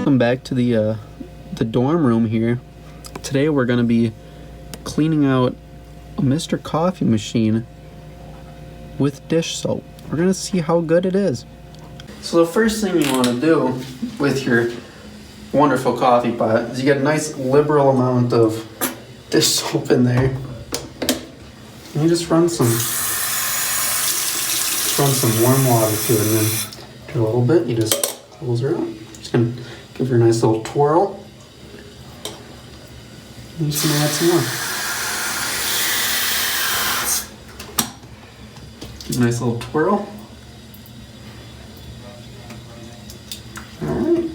welcome back to the dorm room here. Today we're gonna be cleaning out a Mr. Coffee machine with dish soap. We're gonna see how good it is. So the first thing you want to do with your wonderful coffee pot is you get a nice liberal amount of dish soap in there, and you just run some warm water to it, and then do a little bit. You just close her up. Just gonna give her a nice little twirl. And you're just gonna add some more. Give a nice little twirl. Alright.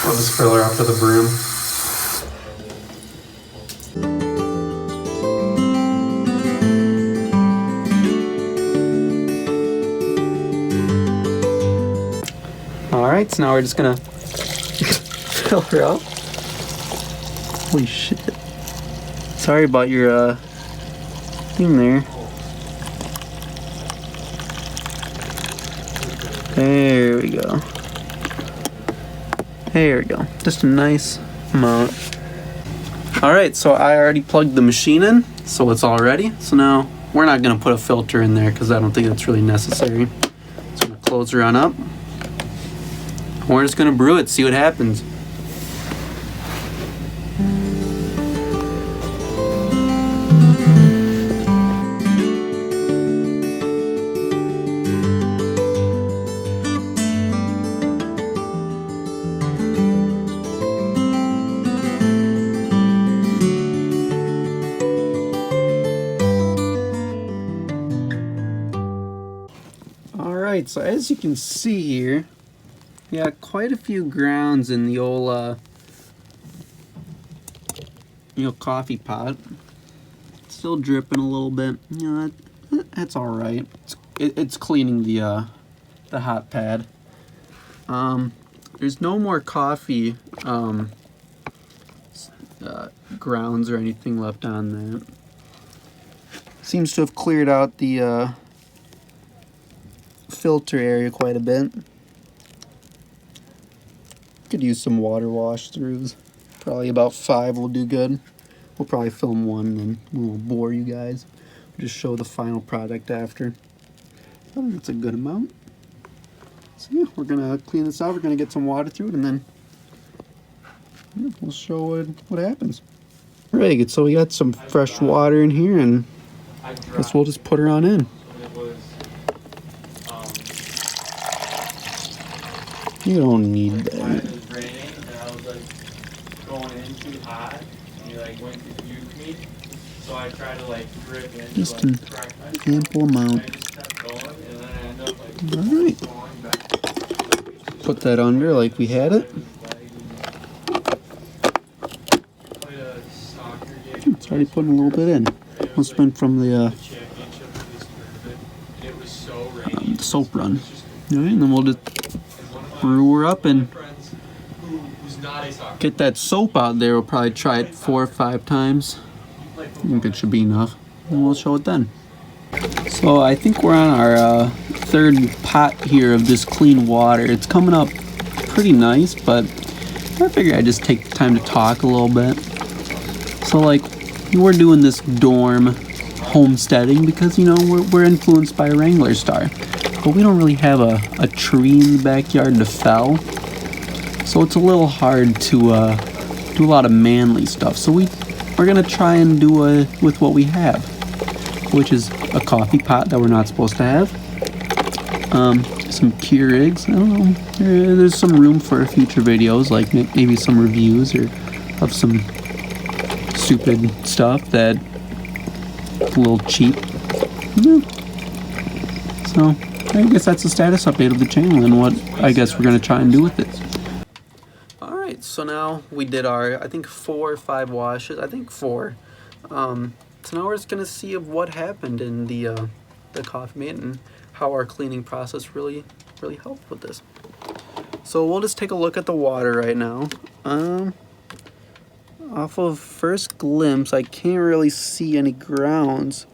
I'll just fill her up to the brim. Alright, so now we're just gonna fill her up. Holy shit. Sorry about your thing there. There we go. There we go. Just a nice amount. Alright, so I already plugged the machine in, so it's all ready. So now we're not gonna put a filter in there because I don't think that's really necessary. So I'm gonna close her on up. We're just gonna brew it, see what happens. Alright, so as you can see here, yeah, quite a few grounds in the old, coffee pot. Still dripping a little bit. You know, that's all right. It's cleaning the hot pad. There's no more coffee grounds or anything left on that. Seems to have cleared out the filter area quite a bit. Could use some water wash throughs. Probably about 5 will do good. We'll probably film one and we'll bore you guys. We'll just show the final product after. I think that's a good amount. So yeah, we're gonna clean this out. We're gonna get some water through it, and then yeah, we'll show what happens. Alright, good. So we got some fresh water in here, and I guess we'll just put her on in. You don't need that. So I try to grip in. Just an ample amount. Alright. Put that under like we had it. It's already putting a little bit in. Must have been from the soap run. Alright, and then we'll just brew her up and get that soap out there. We'll probably try it 4 or 5 times. I think it should be enough, and we'll show it then. So I think we're on our 3rd pot here of this clean water. It's coming up pretty nice, but I figured I'd just take the time to talk a little bit. So we're doing this dorm homesteading because, you know, we're influenced by Wranglerstar, but we don't really have a tree in the backyard to fell, so it's a little hard to do a lot of manly stuff. So we're gonna try and do with what we have, which is a coffee pot that we're not supposed to have, some Keurigs. I don't know, there's some room for future videos, like maybe some reviews or of some stupid stuff that's a little cheap. Yeah. So I guess that's the status update of the channel and what I guess we're gonna try and do with it. Alright, so now we did our, I think 4 or 5 washes. I think 4. So now we're just gonna see of what happened in the coffee mate and how our cleaning process really helped with this. So we'll just take a look at the water right now. Off of first glimpse, I can't really see any grounds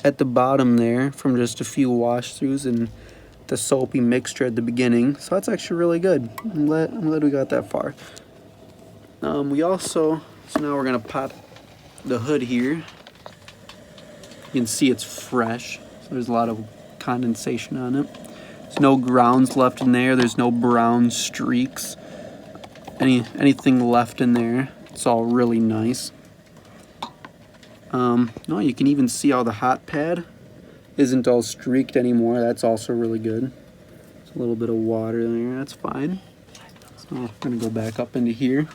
at the bottom there from just a few wash throughs and the soapy mixture at the beginning. So that's actually really good. I'm glad we got that far. We also, so now we're gonna pop the hood here. You can see it's fresh, so there's a lot of condensation on it. There's no grounds left in there. There's no brown streaks. Anything left in there. It's all really nice. No, you can even see how the hot pad isn't all streaked anymore. That's also really good. There's a little bit of water there. That's fine. So we're gonna go back up into here.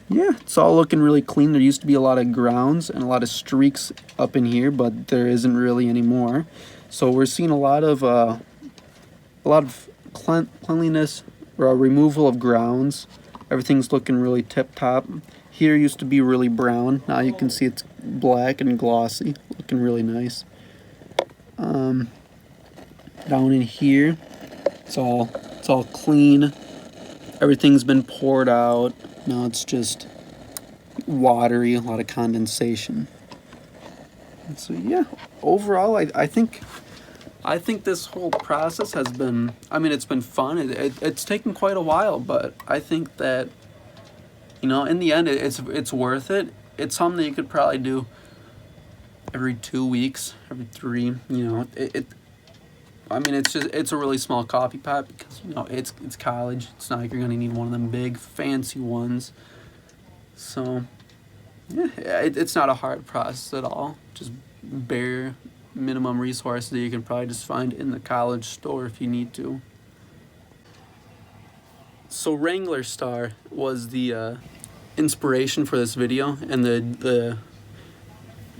Yeah, it's all looking really clean. There used to be a lot of grounds and a lot of streaks up in here, but there isn't really anymore. So we're seeing a lot of cleanliness, or removal of grounds. Everything's looking really tip-top. Here used to be really brown. Now you can see it's black and glossy, looking really nice. Down in here, it's all clean. Everything's been poured out. Now it's just watery, a lot of condensation. And so yeah, overall, I think this whole process has been, I mean, it's been fun. It's taken quite a while, but I think that, you know, in the end, it's worth it. It's something that you could probably do every 2 weeks, every 3. You know, I mean, it's a really small coffee pot because, you know, it's college. It's not like you're gonna need one of them big fancy ones. So yeah, it's not a hard process at all. Just bare minimum resources that you can probably just find in the college store if you need to. So Wranglerstar was the inspiration for this video and the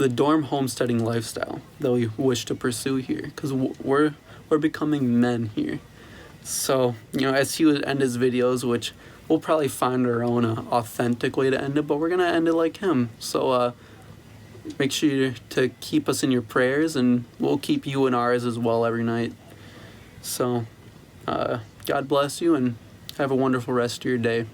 dorm homesteading lifestyle that we wish to pursue here, because we're becoming men here. So, you know, as he would end his videos, which we'll probably find our own authentic way to end it, but we're gonna end it like him. So make sure to keep us in your prayers, and we'll keep you in ours as well every night. So God bless you, and have a wonderful rest of your day.